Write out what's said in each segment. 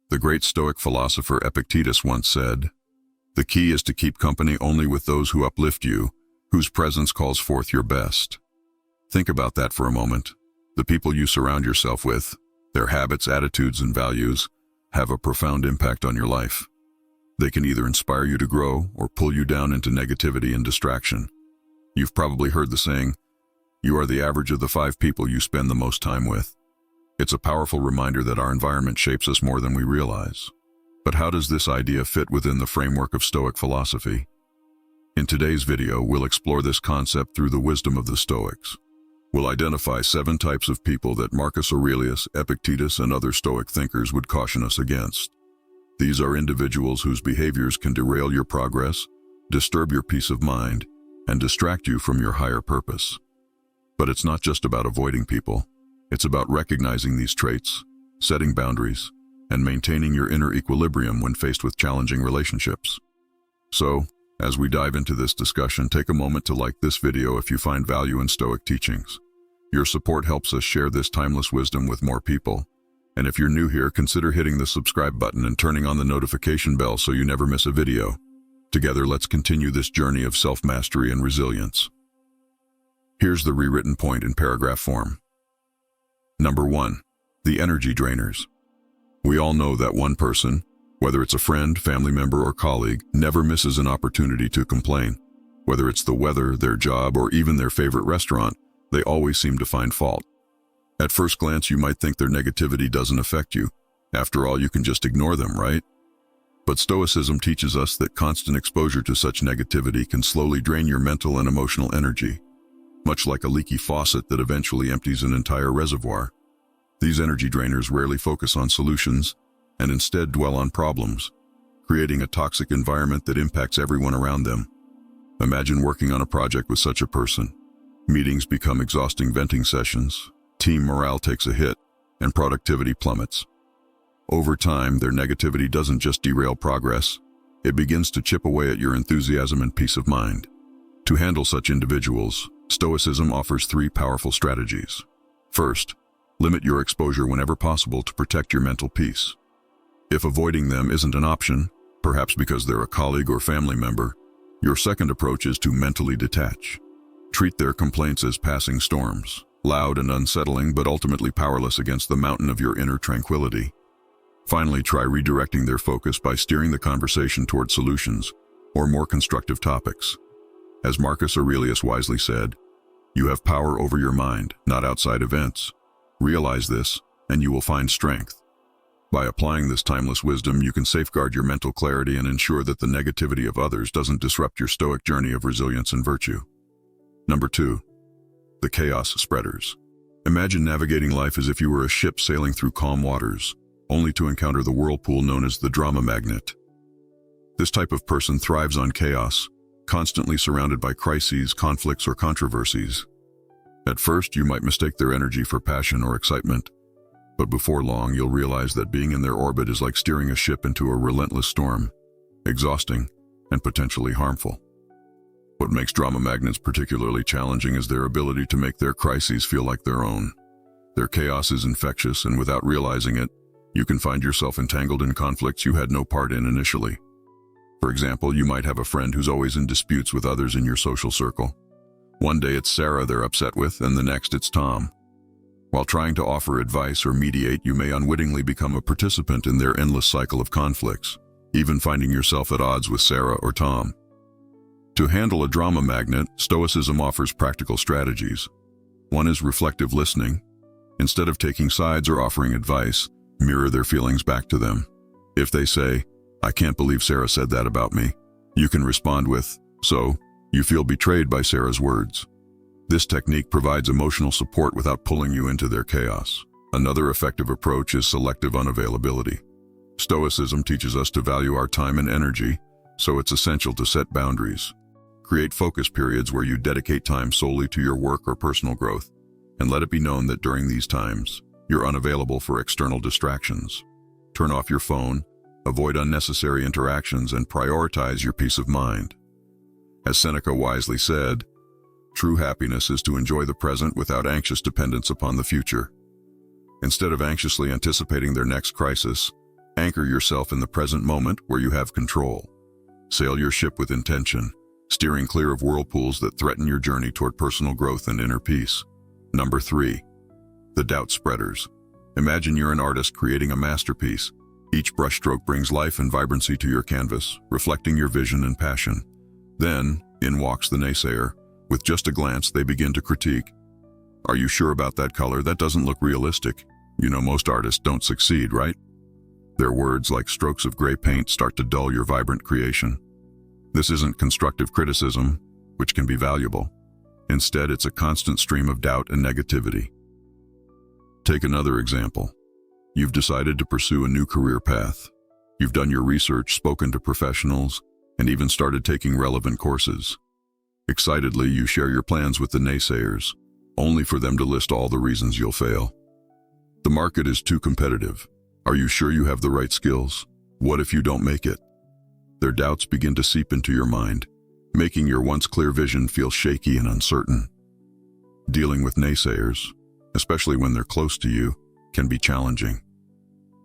The great Stoic philosopher Epictetus once said, "The key is to keep company only with those who uplift you, whose presence calls forth your best." Think about that for a moment. The people you surround yourself with, their habits, attitudes, and values, have a profound impact on your life. They can either inspire you to grow or pull you down into negativity and distraction. You've probably heard the saying, "You are the average of the 5 people you spend the most time with." It's a powerful reminder that our environment shapes us more than we realize. But how does this idea fit within the framework of Stoic philosophy? In today's video, we'll explore this concept through the wisdom of the Stoics. We'll identify 7 types of people that Marcus Aurelius, Epictetus, and other Stoic thinkers would caution us against. These are individuals whose behaviors can derail your progress, disturb your peace of mind, and distract you from your higher purpose. But it's not just about avoiding people. It's about recognizing these traits, setting boundaries, and maintaining your inner equilibrium when faced with challenging relationships. So, as we dive into this discussion, take a moment to like this video if you find value in Stoic teachings. Your support helps us share this timeless wisdom with more people. And if you're new here, consider hitting the subscribe button and turning on the notification bell so you never miss a video. Together, let's continue this journey of self-mastery and resilience. Here's the rewritten point in paragraph form. Number 1. The energy drainers. We all know that one person, whether it's a friend, family member, or colleague, never misses an opportunity to complain. Whether it's the weather, their job, or even their favorite restaurant, they always seem to find fault. At first glance, you might think their negativity doesn't affect you. After all, you can just ignore them, right? But Stoicism teaches us that constant exposure to such negativity can slowly drain your mental and emotional energy, much like a leaky faucet that eventually empties an entire reservoir. These energy drainers rarely focus on solutions and instead dwell on problems, creating a toxic environment that impacts everyone around them. Imagine working on a project with such a person. Meetings become exhausting venting sessions, team morale takes a hit, and productivity plummets. Over time, their negativity doesn't just derail progress, it begins to chip away at your enthusiasm and peace of mind. To handle such individuals, Stoicism offers 3 powerful strategies. First, limit your exposure whenever possible to protect your mental peace. If avoiding them isn't an option, perhaps because they're a colleague or family member, your second approach is to mentally detach. Treat their complaints as passing storms, loud and unsettling but ultimately powerless against the mountain of your inner tranquility. Finally, try redirecting their focus by steering the conversation toward solutions or more constructive topics. As Marcus Aurelius wisely said, "You have power over your mind, not outside events. Realize this, and you will find strength." By applying this timeless wisdom, you can safeguard your mental clarity and ensure that the negativity of others doesn't disrupt your Stoic journey of resilience and virtue. Number 2. The chaos spreaders. Imagine navigating life as if you were a ship sailing through calm waters, only to encounter the whirlpool known as the drama magnet. This type of person thrives on chaos, constantly surrounded by crises, conflicts, or controversies. At first, you might mistake their energy for passion or excitement, but before long, you'll realize that being in their orbit is like steering a ship into a relentless storm, exhausting and potentially harmful. What makes drama magnets particularly challenging is their ability to make their crises feel like their own. Their chaos is infectious, and without realizing it, you can find yourself entangled in conflicts you had no part in initially. For example, you might have a friend who's always in disputes with others in your social circle. One day it's Sarah they're upset with, and the next it's Tom. While trying to offer advice or mediate, you may unwittingly become a participant in their endless cycle of conflicts, even finding yourself at odds with Sarah or Tom. To handle a drama magnet, Stoicism offers practical strategies. One is reflective listening. Instead of taking sides or offering advice, mirror their feelings back to them. If they say, "I can't believe Sarah said that about me," you can respond with, "So, you feel betrayed by Sarah's words." This technique provides emotional support without pulling you into their chaos. Another effective approach is selective unavailability. Stoicism teaches us to value our time and energy, so it's essential to set boundaries. Create focus periods where you dedicate time solely to your work or personal growth, and let it be known that during these times, you're unavailable for external distractions. Turn off your phone, avoid unnecessary interactions, and prioritize your peace of mind. As Seneca wisely said, true happiness is to enjoy the present without anxious dependence upon the future. Instead of anxiously anticipating their next crisis, Anchor yourself in the present moment where you have control. Sail your ship with intention, steering clear of whirlpools that threaten your journey toward personal growth and inner peace. Number 3. The doubt spreaders. Imagine you're an artist creating a masterpiece. Each brushstroke brings life and vibrancy to your canvas, reflecting your vision and passion. Then, in walks the naysayer. With just a glance, they begin to critique. Are you sure about that color? That doesn't look realistic. You know most artists don't succeed, right? Their words, like strokes of gray paint, start to dull your vibrant creation. This isn't constructive criticism, which can be valuable. Instead, it's a constant stream of doubt and negativity. Take another example. You've decided to pursue a new career path. You've done your research, spoken to professionals, and even started taking relevant courses. Excitedly, you share your plans with the naysayers, only for them to list all the reasons you'll fail. The market is too competitive. Are you sure you have the right skills? What if you don't make it? Their doubts begin to seep into your mind, making your once clear vision feel shaky and uncertain. Dealing with naysayers, especially when they're close to you, can be challenging.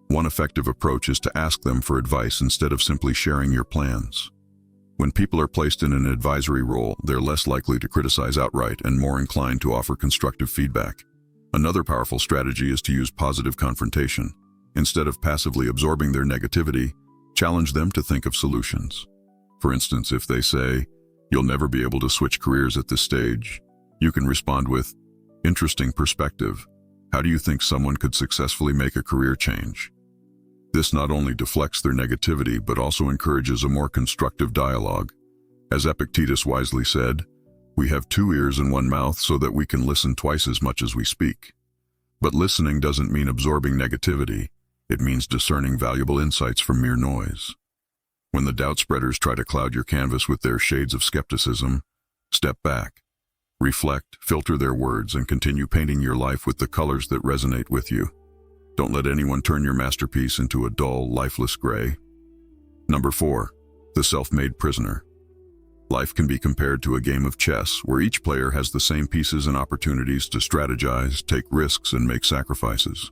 One effective approach is to ask them for advice instead of simply sharing your plans. When people are placed in an advisory role, they're less likely to criticize outright and more inclined to offer constructive feedback. Another powerful strategy is to use positive confrontation. Instead of passively absorbing their negativity, challenge them to think of solutions. For instance, if they say, "You'll never be able to switch careers at this stage," you can respond with, "Interesting perspective. How do you think someone could successfully make a career change?" This not only deflects their negativity, but also encourages a more constructive dialogue. As Epictetus wisely said, "We have 2 ears and 1 mouth so that we can listen twice as much as we speak." But listening doesn't mean absorbing negativity. It means discerning valuable insights from mere noise. When the doubt spreaders try to cloud your canvas with their shades of skepticism, step back, reflect, filter their words, and continue painting your life with the colors that resonate with you. Don't let anyone turn your masterpiece into a dull, lifeless gray. Number 4. The self-made prisoner. Life can be compared to a game of chess, where each player has the same pieces and opportunities to strategize, take risks, and make sacrifices.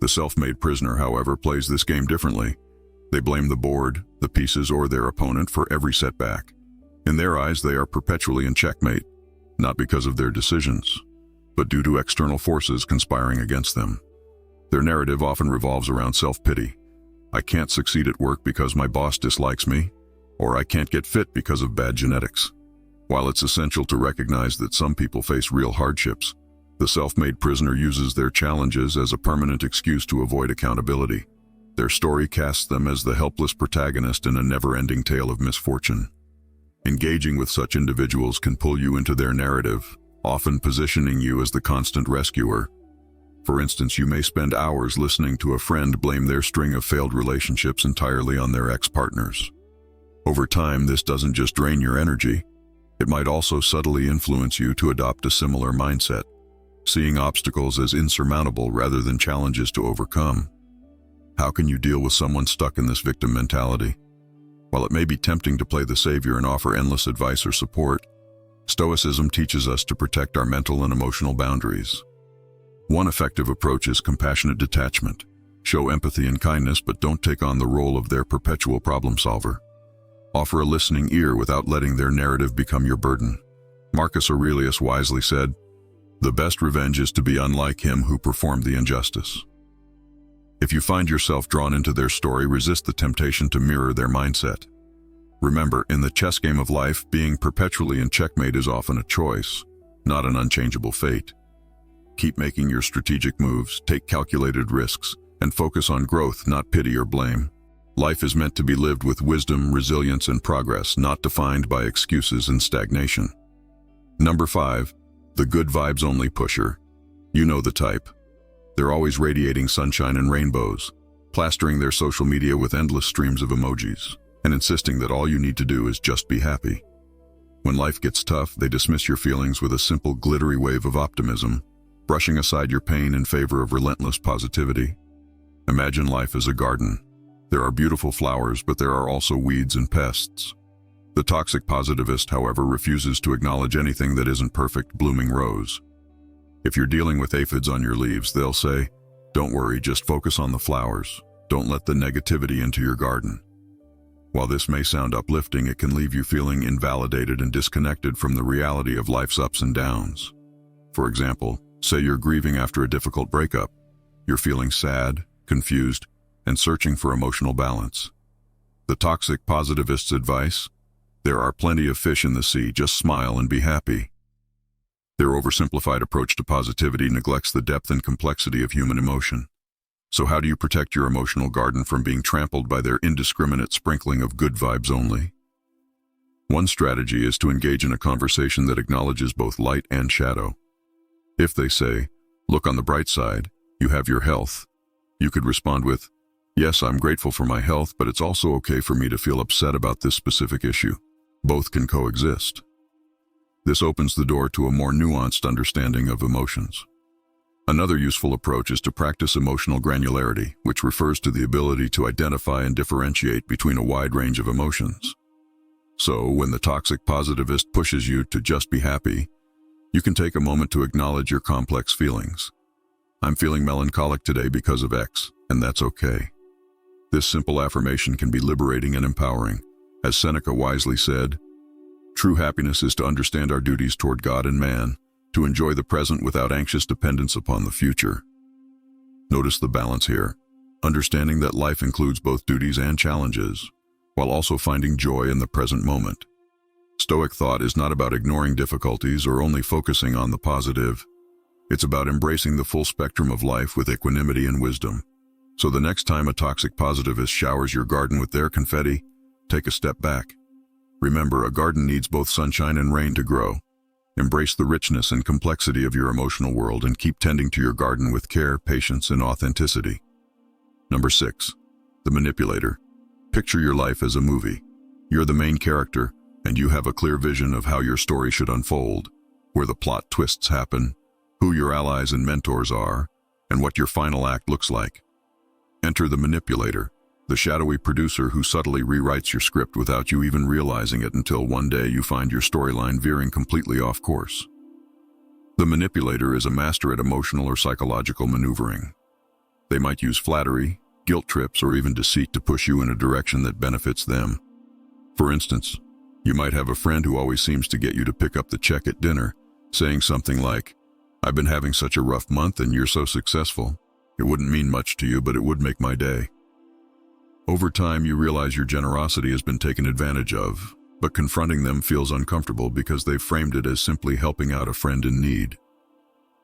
The self-made prisoner, however, plays this game differently. They blame the board, the pieces, or their opponent for every setback. In their eyes, they are perpetually in checkmate, not because of their decisions, but due to external forces conspiring against them. Their narrative often revolves around self-pity. I can't succeed at work because my boss dislikes me, or I can't get fit because of bad genetics. While it's essential to recognize that some people face real hardships, the self-made prisoner uses their challenges as a permanent excuse to avoid accountability. Their story casts them as the helpless protagonist in a never-ending tale of misfortune. Engaging with such individuals can pull you into their narrative, often positioning you as the constant rescuer. For instance, you may spend hours listening to a friend blame their string of failed relationships entirely on their ex-partners. Over time, this doesn't just drain your energy, it might also subtly influence you to adopt a similar mindset, seeing obstacles as insurmountable rather than challenges to overcome. How can you deal with someone stuck in this victim mentality? While it may be tempting to play the savior and offer endless advice or support, Stoicism teaches us to protect our mental and emotional boundaries. One effective approach is compassionate detachment. Show empathy and kindness, but don't take on the role of their perpetual problem solver. Offer a listening ear without letting their narrative become your burden. Marcus Aurelius wisely said, "The best revenge is to be unlike him who performed the injustice." If you find yourself drawn into their story, resist the temptation to mirror their mindset. Remember, in the chess game of life, being perpetually in checkmate is often a choice, not an unchangeable fate. Keep making your strategic moves, take calculated risks, and focus on growth, not pity or blame. Life is meant to be lived with wisdom, resilience, and progress, not defined by excuses and stagnation. Number 5. The good vibes only pusher. You know the type. They're always radiating sunshine and rainbows, plastering their social media with endless streams of emojis, and insisting that all you need to do is just be happy. When life gets tough, they dismiss your feelings with a simple glittery wave of optimism, brushing aside your pain in favor of relentless positivity. Imagine life as a garden. There are beautiful flowers, but there are also weeds and pests. The toxic positivist, however, refuses to acknowledge anything that isn't perfect blooming rose. If you're dealing with aphids on your leaves, they'll say, "Don't worry, just focus on the flowers." Don't let the negativity into your garden. While this may sound uplifting, it can leave you feeling invalidated and disconnected from the reality of life's ups and downs. For example, say you're grieving after a difficult breakup. You're feeling sad, confused, and searching for emotional balance. The toxic positivist's advice? There are plenty of fish in the sea, just smile and be happy. Their oversimplified approach to positivity neglects the depth and complexity of human emotion. So how do you protect your emotional garden from being trampled by their indiscriminate sprinkling of good vibes only? One strategy is to engage in a conversation that acknowledges both light and shadow. If they say, "Look on the bright side, you have your health," you could respond with, "Yes, I'm grateful for my health, but it's also okay for me to feel upset about this specific issue." Both can coexist. This opens the door to a more nuanced understanding of emotions. Another useful approach is to practice emotional granularity, which refers to the ability to identify and differentiate between a wide range of emotions. So, when the toxic positivist pushes you to just be happy, you can take a moment to acknowledge your complex feelings. "I'm feeling melancholic today because of X, and that's okay." This simple affirmation can be liberating and empowering. As Seneca wisely said, "True happiness is to understand our duties toward God and man, to enjoy the present without anxious dependence upon the future." Notice the balance here, understanding that life includes both duties and challenges, while also finding joy in the present moment. Stoic thought is not about ignoring difficulties or only focusing on the positive. It's about embracing the full spectrum of life with equanimity and wisdom. So the next time a toxic positivist showers your garden with their confetti, take a step back. Remember, a garden needs both sunshine and rain to grow. Embrace the richness and complexity of your emotional world and keep tending to your garden with care, patience, and authenticity. Number 6. The manipulator. Picture your life as a movie. You're the main character, and you have a clear vision of how your story should unfold, where the plot twists happen, who your allies and mentors are, and what your final act looks like. Enter the manipulator, the shadowy producer who subtly rewrites your script without you even realizing it until one day you find your storyline veering completely off course. The manipulator is a master at emotional or psychological maneuvering. They might use flattery, guilt trips, or even deceit to push you in a direction that benefits them. For instance, you might have a friend who always seems to get you to pick up the check at dinner, saying something like, "I've been having such a rough month and you're so successful. It wouldn't mean much to you, but it would make my day." Over time, you realize your generosity has been taken advantage of, but confronting them feels uncomfortable because they've framed it as simply helping out a friend in need.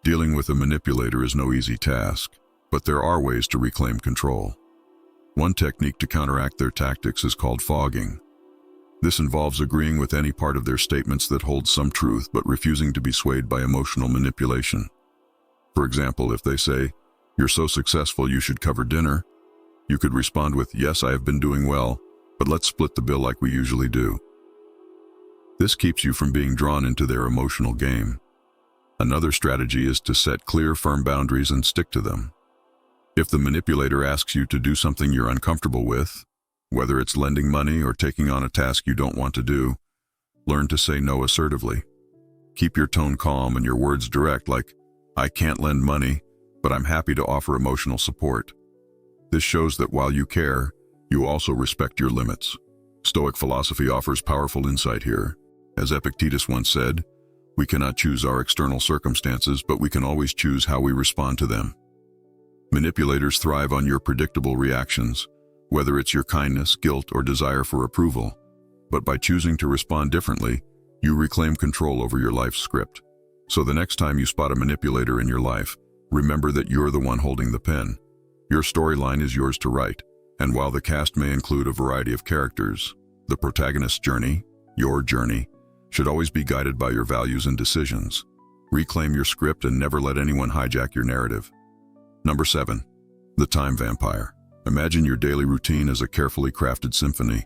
Dealing with a manipulator is no easy task, but there are ways to reclaim control. One technique to counteract their tactics is called fogging. This involves agreeing with any part of their statements that holds some truth but refusing to be swayed by emotional manipulation. For example, if they say, "You're so successful you should cover dinner," you could respond with, "Yes, I have been doing well, but let's split the bill like we usually do." This keeps you from being drawn into their emotional game. Another strategy is to set clear, firm boundaries and stick to them. If the manipulator asks you to do something you're uncomfortable with, whether it's lending money or taking on a task you don't want to do, learn to say no assertively. Keep your tone calm and your words direct, like, "I can't lend money, but I'm happy to offer emotional support." This shows that while you care, you also respect your limits. Stoic philosophy offers powerful insight here. As Epictetus once said, "We cannot choose our external circumstances, but we can always choose how we respond to them." Manipulators thrive on your predictable reactions, whether it's your kindness, guilt, or desire for approval. But by choosing to respond differently, you reclaim control over your life's script. So the next time you spot a manipulator in your life, remember that you're the one holding the pen. Your storyline is yours to write, and while the cast may include a variety of characters, the protagonist's journey, your journey, should always be guided by your values and decisions. Reclaim your script and never let anyone hijack your narrative. Number 7. The time vampire. Imagine your daily routine as a carefully crafted symphony.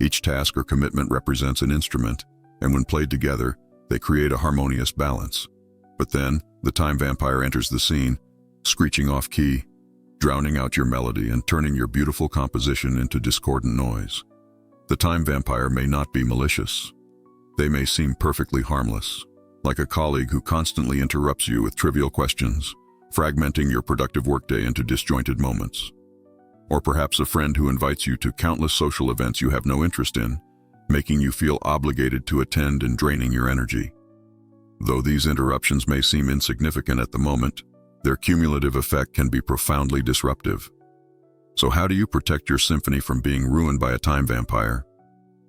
Each task or commitment represents an instrument, and when played together, they create a harmonious balance. But then, the time vampire enters the scene, screeching off key, drowning out your melody and turning your beautiful composition into discordant noise. The time vampire may not be malicious. They may seem perfectly harmless, like a colleague who constantly interrupts you with trivial questions, fragmenting your productive workday into disjointed moments. Or perhaps a friend who invites you to countless social events you have no interest in, making you feel obligated to attend and draining your energy. Though these interruptions may seem insignificant at the moment, their cumulative effect can be profoundly disruptive. So how do you protect your symphony from being ruined by a time vampire?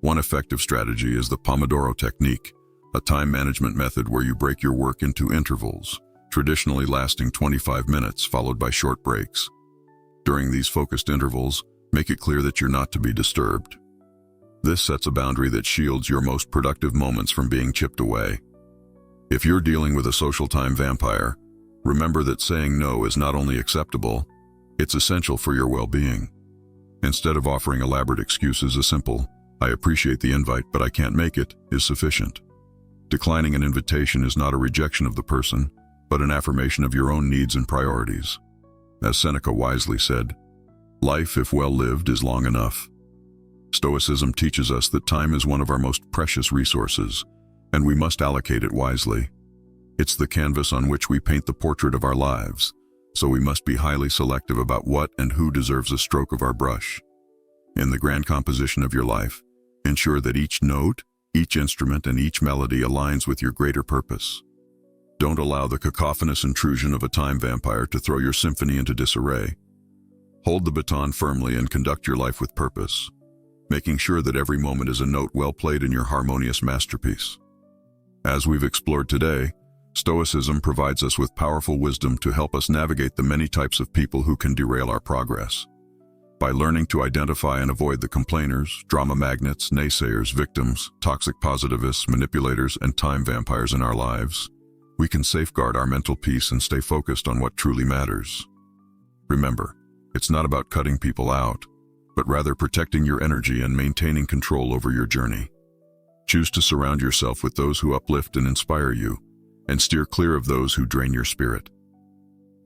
One effective strategy is the Pomodoro technique, a time management method where you break your work into intervals, traditionally lasting 25 minutes, followed by short breaks. During these focused intervals, make it clear that you're not to be disturbed. This sets a boundary that shields your most productive moments from being chipped away. If you're dealing with a social time vampire, remember that saying no is not only acceptable, it's essential for your well-being. Instead of offering elaborate excuses, a simple, "I appreciate the invite, but I can't make it," is sufficient. Declining an invitation is not a rejection of the person, but an affirmation of your own needs and priorities. As Seneca wisely said, "Life, if well lived, is long enough." Stoicism teaches us that time is one of our most precious resources, and we must allocate it wisely. It's the canvas on which we paint the portrait of our lives, so we must be highly selective about what and who deserves a stroke of our brush. In the grand composition of your life, ensure that each note, each instrument, and each melody aligns with your greater purpose. Don't allow the cacophonous intrusion of a time vampire to throw your symphony into disarray. Hold the baton firmly and conduct your life with purpose, making sure that every moment is a note well played in your harmonious masterpiece. As we've explored today, Stoicism provides us with powerful wisdom to help us navigate the many types of people who can derail our progress. By learning to identify and avoid the complainers, drama magnets, naysayers, victims, toxic positivists, manipulators, and time vampires in our lives, we can safeguard our mental peace and stay focused on what truly matters. Remember, it's not about cutting people out, but rather protecting your energy and maintaining control over your journey. Choose to surround yourself with those who uplift and inspire you, and steer clear of those who drain your spirit.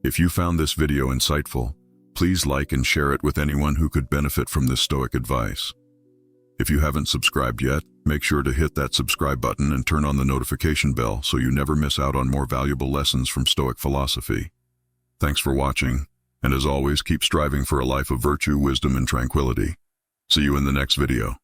If you found this video insightful, please like and share it with anyone who could benefit from this Stoic advice. If you haven't subscribed yet, make sure to hit that subscribe button and turn on the notification bell so you never miss out on more valuable lessons from Stoic philosophy. Thanks for watching, and as always, keep striving for a life of virtue, wisdom, and tranquility. See you in the next video.